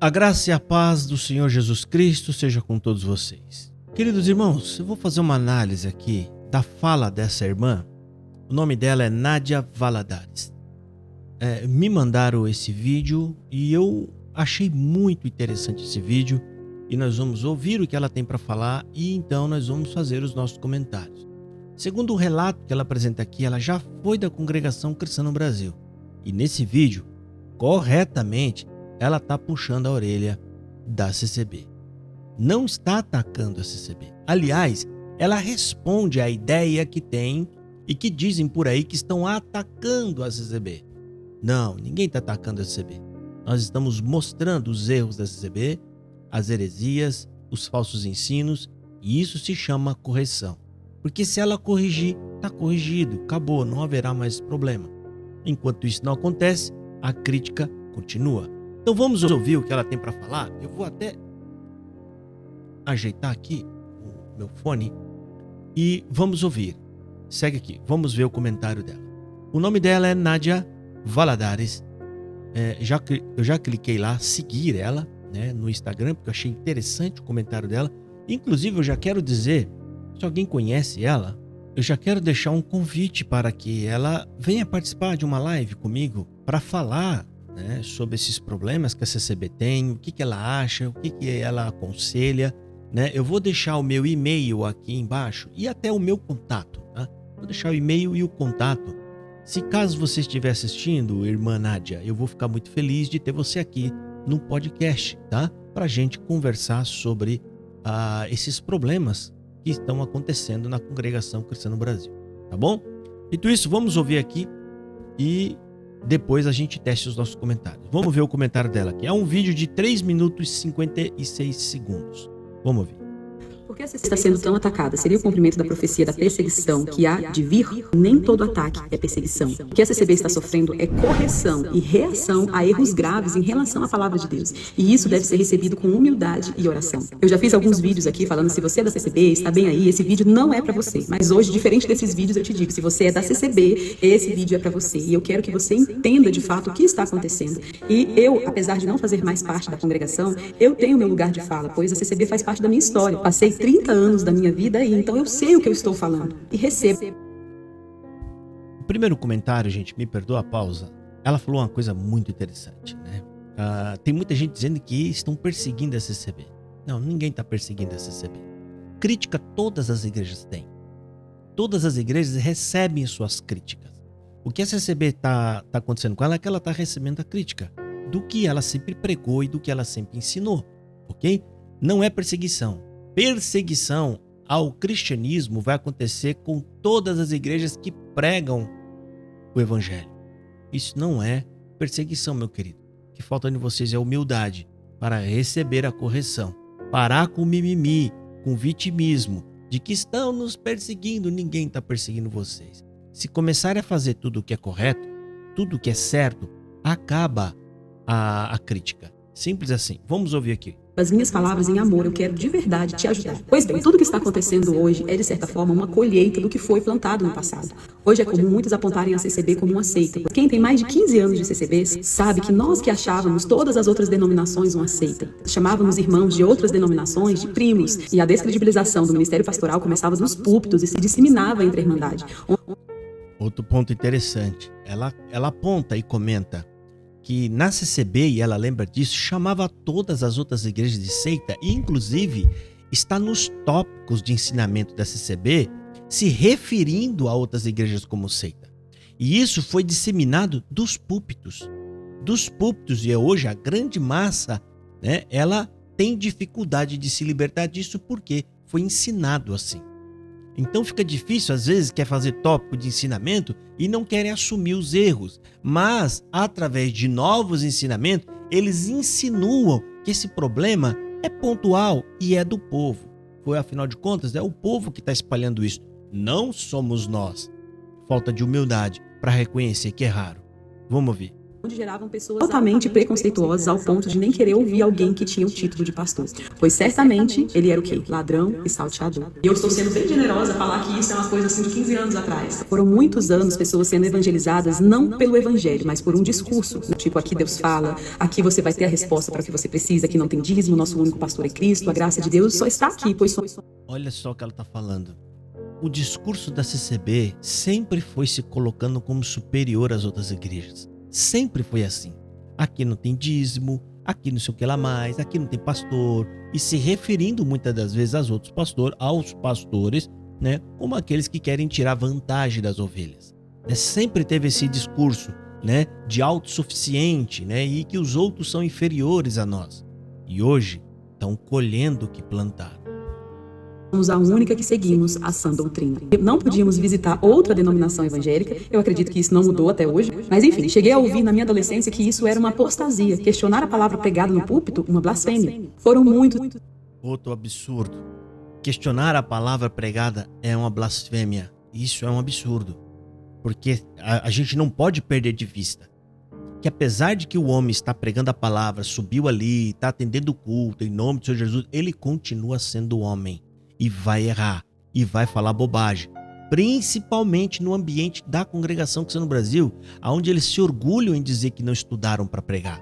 A graça e a paz do Senhor Jesus Cristo seja com todos vocês. Queridos irmãos, eu vou fazer uma análise aqui da fala dessa irmã. O nome dela é Nádia Valadares. Me mandaram esse vídeo e eu achei muito interessante esse vídeo. E nós vamos ouvir o que ela tem para falar e então nós vamos fazer os nossos comentários. Segundo o relato que ela apresenta aqui, ela já foi da Congregação Cristã no Brasil. E nesse vídeo, corretamente, ela está puxando a orelha da CCB. Não está atacando a CCB. Aliás, ela responde à ideia que tem e que dizem por aí que estão atacando a CCB. Não, ninguém está atacando a CCB. Nós estamos mostrando os erros da CCB, as heresias, os falsos ensinos, e isso se chama correção. Porque se ela corrigir, está corrigido, acabou, não haverá mais problema. Enquanto isso não acontece, a crítica continua. Então vamos ouvir o que ela tem para falar. Eu vou até ajeitar aqui o meu fone e vamos ouvir. Segue aqui, vamos ver o comentário dela. O nome dela é Nádia Valadares. Eu já cliquei lá, seguir ela, né, no Instagram, porque eu achei interessante o comentário dela. Inclusive, eu já quero dizer, se alguém conhece ela, eu já quero deixar um convite para que ela venha participar de uma live comigo para falar, né, sobre esses problemas que a CCB tem, o que ela acha, o que ela aconselha, né? Eu vou deixar o meu e-mail aqui embaixo e até o meu contato, tá? Vou deixar o e-mail e o contato. Se caso você estiver assistindo, irmã Nádia, eu vou ficar muito feliz de ter você aqui no podcast, tá? Para a gente conversar sobre esses problemas que estão acontecendo na Congregação Cristã no Brasil, tá bom? Dito isso, vamos ouvir aqui e depois a gente teste os nossos comentários. Vamos ver o comentário dela aqui. É um vídeo de 3 minutos e 56 segundos. Vamos ouvir. Por que a CCB está sendo tão atacada? Seria o cumprimento da profecia da perseguição que há de vir? Nem todo ataque é perseguição. O que a CCB está sofrendo é correção e reação a erros graves em relação à palavra de Deus. E isso deve ser recebido com humildade e oração. Eu já fiz alguns vídeos aqui falando, se você é da CCB, está bem aí, esse vídeo não é para você. Mas hoje, diferente desses vídeos, eu te digo, se você é da CCB, esse vídeo é para você. E eu quero que você entenda de fato o que está acontecendo. E eu, apesar de não fazer mais parte da congregação, eu tenho meu lugar de fala, pois a CCB faz parte da minha história. Passei 30 anos da minha vida aí, então eu sei o que eu estou falando e recebo. O primeiro comentário, gente, me perdoa a pausa, ela falou uma coisa muito interessante, né? Tem muita gente dizendo que estão perseguindo a CCB. Não, ninguém está perseguindo a CCB. Crítica todas as igrejas têm. Todas as igrejas recebem suas críticas. O que a CCB está acontecendo com ela é que ela está recebendo a crítica do que ela sempre pregou e do que ela sempre ensinou, ok? Não é perseguição. Perseguição ao cristianismo vai acontecer com todas as igrejas que pregam o evangelho. Isso não é perseguição, meu querido. O que falta em vocês é humildade para receber a correção. Parar com mimimi, com vitimismo, de que estão nos perseguindo. Ninguém está perseguindo vocês. Se começarem a fazer tudo o que é correto, tudo o que é certo, acaba a crítica. Simples assim. Vamos ouvir aqui. As minhas palavras em amor, eu quero de verdade te ajudar. Pois bem, tudo que está acontecendo hoje é, de certa forma, uma colheita do que foi plantado no passado. Hoje é comum muitos apontarem a CCB como uma seita. Quem tem mais de 15 anos de CCB sabe que nós que achávamos todas as outras denominações uma seita. Chamávamos irmãos de outras denominações de primos. E a descredibilização do ministério pastoral começava nos púlpitos e se disseminava entre a irmandade. Outro ponto interessante. Ela aponta e comenta que na CCB, e ela lembra disso, chamava todas as outras igrejas de seita e inclusive está nos tópicos de ensinamento da CCB se referindo a outras igrejas como seita. E isso foi disseminado dos púlpitos. E hoje a grande massa, né, ela tem dificuldade de se libertar disso porque foi ensinado assim. Então fica difícil, às vezes, quer fazer tópico de ensinamento e não querem assumir os erros. Mas, através de novos ensinamentos, eles insinuam que esse problema é pontual e é do povo. Foi, afinal de contas, é o povo que está espalhando isso. Não somos nós. Falta de humildade para reconhecer que é raro. Vamos ouvir. onde geravam pessoas altamente preconceituosas ao ponto de nem querer ouvir alguém que tinha o título de pastor. Pois certamente ele era o quê? Ladrão e salteador. E eu estou sendo bem generosa a falar que isso é uma coisa assim de 15 anos atrás. Foram muitos anos pessoas sendo evangelizadas não pelo evangelho, mas por um discurso. Tipo, aqui Deus fala, aqui você vai ter a resposta para o que você precisa, aqui não tem dízimo, nosso único pastor é Cristo, a graça de Deus só está aqui, pois somos... Olha só o que ela está falando. O discurso da CCB sempre foi se colocando como superior às outras igrejas. Sempre foi assim. Aqui não tem dízimo, aqui não sei o que lá mais, aqui não tem pastor. E se referindo muitas das vezes aos pastores, né, como aqueles que querem tirar vantagem das ovelhas. Sempre teve esse discurso, né, de autossuficiente, né, e que os outros são inferiores a nós. E hoje estão colhendo o que plantaram. Somos a única que seguimos a sã doutrina. Não podíamos visitar outra denominação evangélica, eu acredito que isso não mudou até hoje, mas enfim, cheguei a ouvir na minha adolescência que isso era uma apostasia, questionar a palavra pregada no púlpito, uma blasfêmia. Foram muitos... Outro absurdo. Questionar a palavra pregada é uma blasfêmia. Isso é um absurdo. Porque a gente não pode perder de vista que apesar de que o homem está pregando a palavra, subiu ali, está atendendo o culto em nome do Senhor Jesus, ele continua sendo homem. E vai errar, e vai falar bobagem, principalmente no ambiente da congregação cristã no Brasil, onde eles se orgulham em dizer que não estudaram para pregar,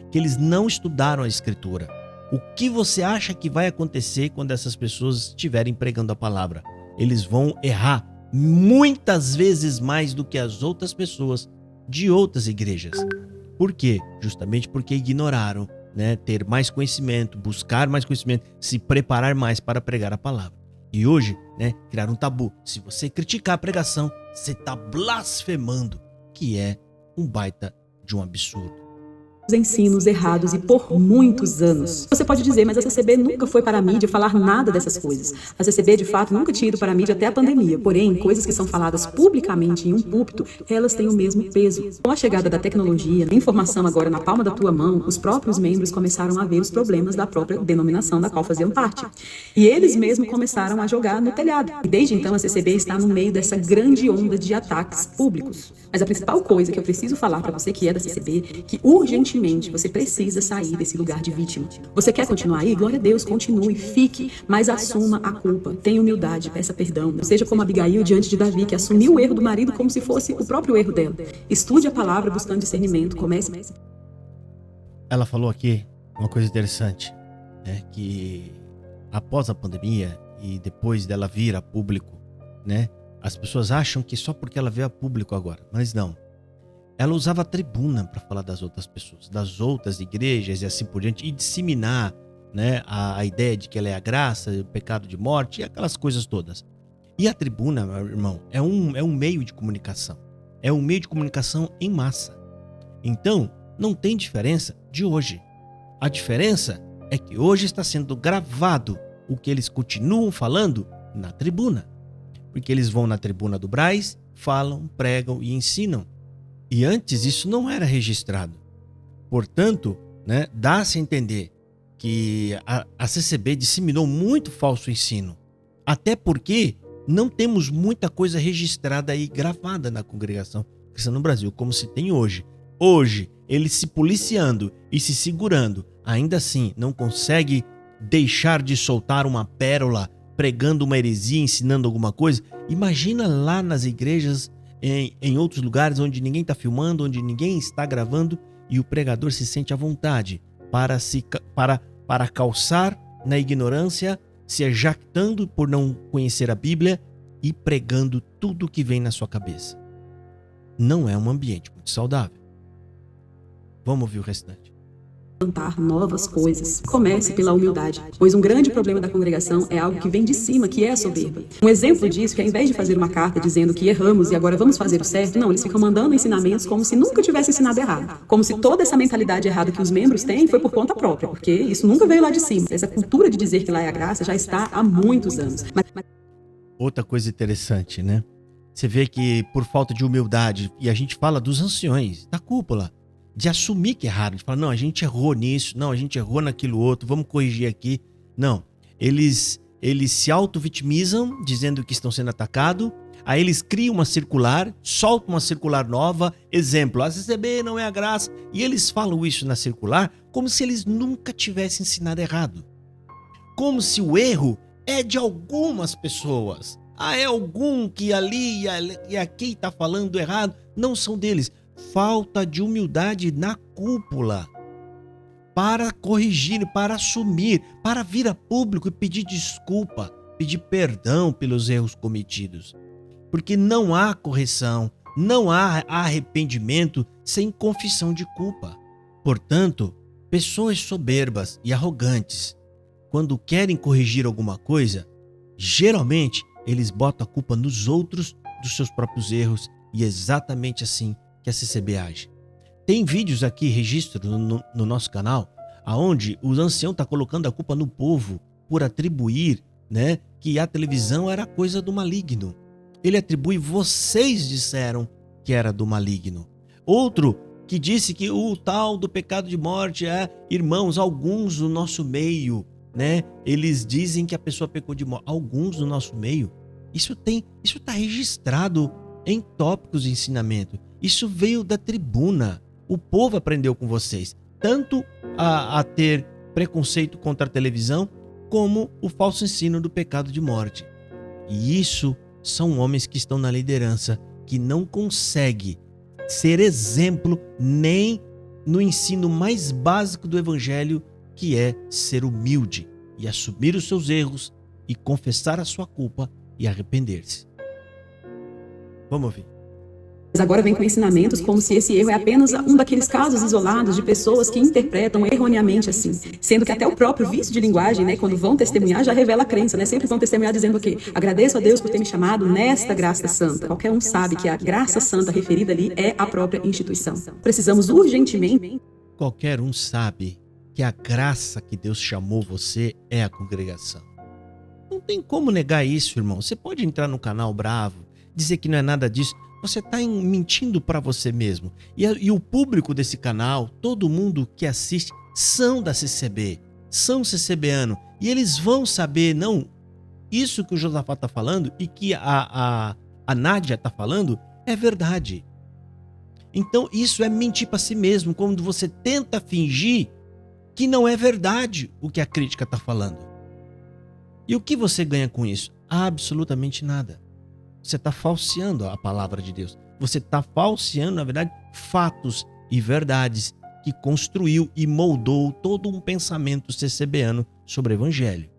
que eles não estudaram a Escritura. O que você acha que vai acontecer quando essas pessoas estiverem pregando a palavra? Eles vão errar muitas vezes mais do que as outras pessoas de outras igrejas. Por quê? Justamente porque ignoraram, né, ter mais conhecimento, buscar mais conhecimento, se preparar mais para pregar a palavra. E hoje, né, criar um tabu. Se você criticar a pregação, você está blasfemando, que é um baita de um absurdo. Ensinos errados e por muitos anos. Você pode dizer, mas a CCB nunca foi para a mídia falar nada dessas coisas. A CCB, de fato, nunca tinha ido para a mídia até a pandemia. Porém, coisas que são faladas publicamente em um púlpito, elas têm o mesmo peso. Com a chegada da tecnologia, da informação agora na palma da tua mão, os próprios membros começaram a ver os problemas da própria denominação da qual faziam parte. E eles mesmos começaram a jogar no telhado. E desde então a CCB está no meio dessa grande onda de ataques públicos. Mas a principal coisa que eu preciso falar para você que é da CCB, que urgentemente você precisa sair desse lugar de vítima. Você quer continuar aí? Glória a Deus, continue, fique, mas assuma a culpa. Tenha humildade, peça perdão. Não seja como Abigail diante de Davi, que assumiu o erro do marido como se fosse o próprio erro dela. Estude a palavra buscando discernimento, comece... Ela falou aqui uma coisa interessante, né, que após a pandemia e depois dela vir a público, né, as pessoas acham que só porque ela veio a público agora, mas não. Ela usava a tribuna para falar das outras pessoas, das outras igrejas e assim por diante, e disseminar, né, a ideia de que ela é a graça, o pecado de morte e aquelas coisas todas. E a tribuna, meu irmão, é um meio de comunicação. É um meio de comunicação em massa. Então, não tem diferença de hoje. A diferença é que hoje está sendo gravado o que eles continuam falando na tribuna. Porque eles vão na tribuna do Braz, falam, pregam e ensinam. E antes isso não era registrado. Portanto, né, dá-se a entender que a CCB disseminou muito falso ensino. Até porque não temos muita coisa registrada e gravada na congregação cristã no Brasil, como se tem hoje. Hoje, eles se policiando e se segurando, ainda assim não consegue deixar de soltar uma pérola, pregando uma heresia, ensinando alguma coisa. Imagina lá nas igrejas, em outros lugares onde ninguém está filmando, onde ninguém está gravando e o pregador se sente à vontade para calçar na ignorância, se jactando por não conhecer a Bíblia e pregando tudo o que vem na sua cabeça. Não é um ambiente muito saudável. Vamos ouvir o restante. Plantar novas coisas. Comece pela humildade, pois um grande problema da congregação é algo que vem de cima, que é a soberba. Um exemplo disso é que ao invés de fazer uma carta dizendo que erramos e agora vamos fazer o certo, não, eles ficam mandando ensinamentos como se nunca tivesse ensinado errado. Como se toda essa mentalidade errada que os membros têm foi por conta própria, porque isso nunca veio lá de cima. Essa cultura de dizer que lá é a graça já está há muitos anos. Outra coisa interessante, né? Você vê que por falta de humildade, e a gente fala dos anciões, da cúpula, de assumir que é errado, de falar, não, a gente errou nisso, não, a gente errou naquilo outro, vamos corrigir aqui. Não, eles se auto-vitimizam, dizendo que estão sendo atacados, Aí eles criam uma circular, soltam uma circular nova, exemplo, a CCB não é a graça, e eles falam isso na circular como se eles nunca tivessem ensinado errado. Como se o erro é de algumas pessoas. É algum que ali e aqui está falando errado, não são deles. Falta de humildade na cúpula para corrigir, para assumir, para vir a público e pedir desculpa, pedir perdão pelos erros cometidos. Porque não há correção, não há arrependimento sem confissão de culpa. Portanto, pessoas soberbas e arrogantes, quando querem corrigir alguma coisa, geralmente eles botam a culpa nos outros dos seus próprios erros, e é exatamente assim que a CCB age. Tem vídeos aqui, registro no nosso canal, onde o ancião está colocando a culpa no povo por atribuir, que a televisão era coisa do maligno. Ele atribui, vocês disseram que era do maligno. Outro que disse que o tal do pecado de morte irmãos, alguns do nosso meio, eles dizem que a pessoa pecou de morte. Alguns do nosso meio. Isso está registrado em tópicos de ensinamento. Isso veio da tribuna. O povo aprendeu com vocês. Tanto a ter preconceito contra a televisão, como o falso ensino do pecado de morte. E isso são homens que estão na liderança, que não conseguem ser exemplo nem no ensino mais básico do evangelho, que é ser humilde e assumir os seus erros e confessar a sua culpa e arrepender-se. Vamos ouvir. Mas agora vem com ensinamentos como se esse erro é apenas um daqueles casos isolados de pessoas que interpretam erroneamente assim. Sendo que até o próprio vício de linguagem, quando vão testemunhar, já revela a crença, Sempre vão testemunhar dizendo o quê? Agradeço a Deus por ter me chamado nesta graça santa. Qualquer um sabe que a graça santa referida ali é a própria instituição. Precisamos urgentemente... Qualquer um sabe que a graça que Deus chamou você é a congregação. Não tem como negar isso, irmão. Você pode entrar no canal bravo, dizer que não é nada disso. Você está mentindo para você mesmo. E o público desse canal, todo mundo que assiste, são da CCB, são CCBano. E eles vão saber, não, isso que o Josafá está falando e que a Nádia está falando é verdade. Então isso é mentir para si mesmo, quando você tenta fingir que não é verdade o que a crítica está falando. E o que você ganha com isso? Absolutamente nada. Você está falseando a palavra de Deus. Você está falseando, na verdade, fatos e verdades que construiu e moldou todo um pensamento CCBano sobre o evangelho.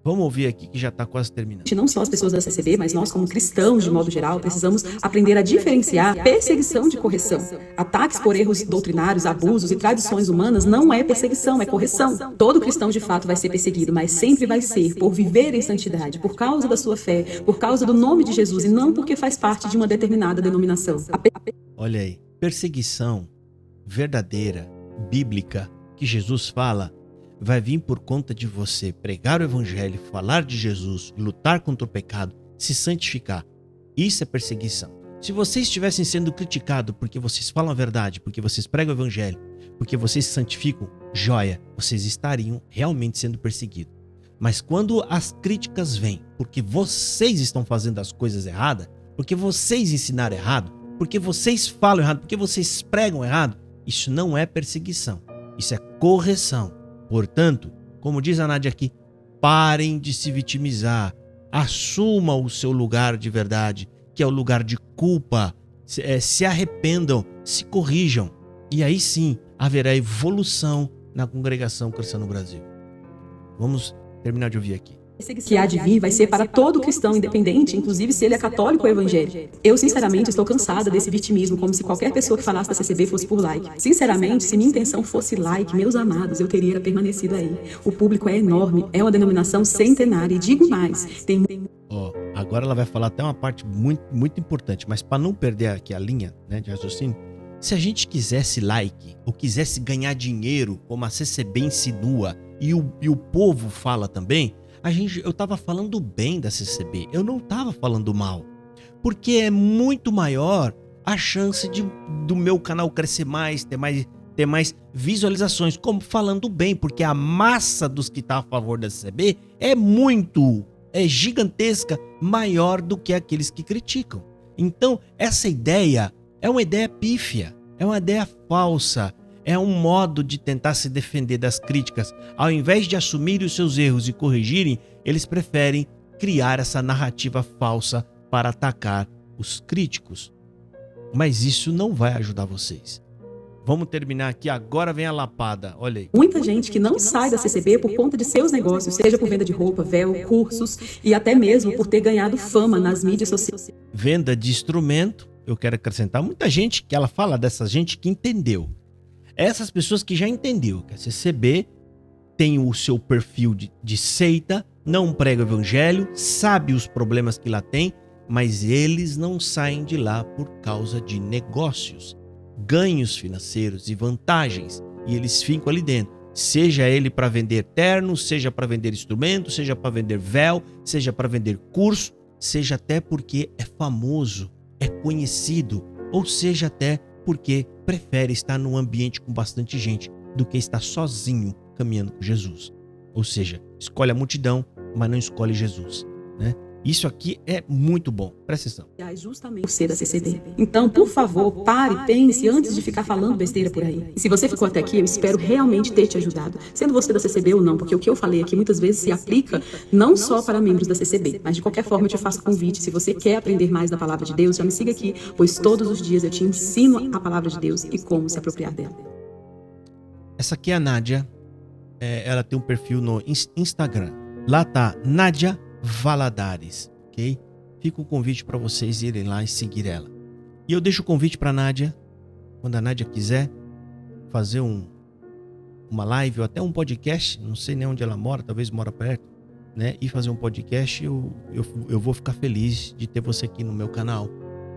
Vamos ouvir aqui que já está quase terminando. Não só as pessoas da CCB, mas nós como cristãos de modo geral, precisamos aprender a diferenciar perseguição de correção. Ataques por erros doutrinários, abusos e tradições humanas não é perseguição, é correção. Todo cristão de fato vai ser perseguido, mas sempre vai ser por viver em santidade, por causa da sua fé, por causa do nome de Jesus e não porque faz parte de uma determinada denominação. Olha aí, perseguição verdadeira, bíblica, que Jesus fala, vai vir por conta de você pregar o evangelho, falar de Jesus, lutar contra o pecado, se santificar. Isso é perseguição. Se vocês estivessem sendo criticados porque vocês falam a verdade, porque vocês pregam o evangelho, porque vocês se santificam, joia, vocês estariam realmente sendo perseguidos. Mas quando as críticas vêm porque vocês estão fazendo as coisas erradas, porque vocês ensinaram errado, porque vocês falam errado, porque vocês pregam errado, isso não é perseguição, isso é correção. Portanto, como diz a Nádia aqui, parem de se vitimizar, assuma o seu lugar de verdade, que é o lugar de culpa, se arrependam, se corrijam, e aí sim haverá evolução na congregação cristã no Brasil. Vamos terminar de ouvir aqui. Que há de vir vai ser para todo cristão, independente, inclusive se ele é católico ou evangélico. Eu, sinceramente, estou cansada desse vitimismo, como se qualquer pessoa que falasse da CCB fosse por like. Sinceramente, se minha intenção fosse like, meus amados, eu teria permanecido aí. O público é enorme, é uma denominação centenária, e digo mais, tem... Agora ela vai falar até uma parte muito, muito importante, mas para não perder aqui a linha, de raciocínio, se a gente quisesse like, ou quisesse ganhar dinheiro, como a CCB insinua, e o povo fala também, eu estava falando bem da CCB, eu não estava falando mal, porque é muito maior a chance do meu canal crescer mais, ter mais visualizações, como falando bem, porque a massa dos que está a favor da CCB é muito é gigantesca, maior do que aqueles que criticam. Então, essa ideia é uma ideia pífia, é uma ideia falsa, é um modo de tentar se defender das críticas. Ao invés de assumirem os seus erros e corrigirem, eles preferem criar essa narrativa falsa para atacar os críticos. Mas isso não vai ajudar vocês. Vamos terminar aqui, agora vem a lapada, olha aí. Muita gente que não sai da CCB por conta de seus negócios, seja por venda de roupa, véu, cursos e até mesmo por ter ganhado fama nas mídias sociais. Venda de instrumento, eu quero acrescentar, muita gente que ela fala dessa gente que entendeu. Essas pessoas que já entendeu que a CCB tem o seu perfil de seita, não prega o evangelho, sabe os problemas que lá tem, mas eles não saem de lá por causa de negócios, ganhos financeiros e vantagens, e eles ficam ali dentro. Seja ele para vender terno, seja para vender instrumento, seja para vender véu, seja para vender curso, seja até porque é famoso, é conhecido, ou seja até porque prefere estar num ambiente com bastante gente do que estar sozinho caminhando com Jesus. Ou seja, escolhe a multidão, mas não escolhe Jesus, né? Isso aqui é muito bom. Presta atenção. Justamente por ser da CCB. Então, por favor, pare, pense antes de ficar falando besteira por aí. E se você ficou até aqui, eu espero realmente ter te ajudado. Sendo você da CCB ou não, porque o que eu falei aqui muitas vezes se aplica não só para membros da CCB, mas de qualquer forma eu te faço convite. Se você quer aprender mais da palavra de Deus, já me siga aqui, pois todos os dias eu te ensino a palavra de Deus e como se apropriar dela. Essa aqui é a Nádia. Ela tem um perfil no Instagram. Lá tá Nádia Valadares, ok? Fica o convite para vocês irem lá e seguir ela. E eu deixo o convite para a Nádia, quando a Nádia quiser fazer uma live ou até um podcast, não sei nem onde ela mora, talvez mora perto, né? E fazer um podcast, eu vou ficar feliz de ter você aqui no meu canal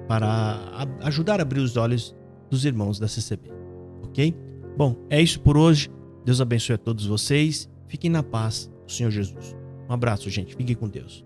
para ajudar a abrir os olhos dos irmãos da CCB, ok? Bom, é isso por hoje. Deus abençoe a todos vocês. Fiquem na paz do Senhor Jesus. Um abraço, gente. Fiquem com Deus.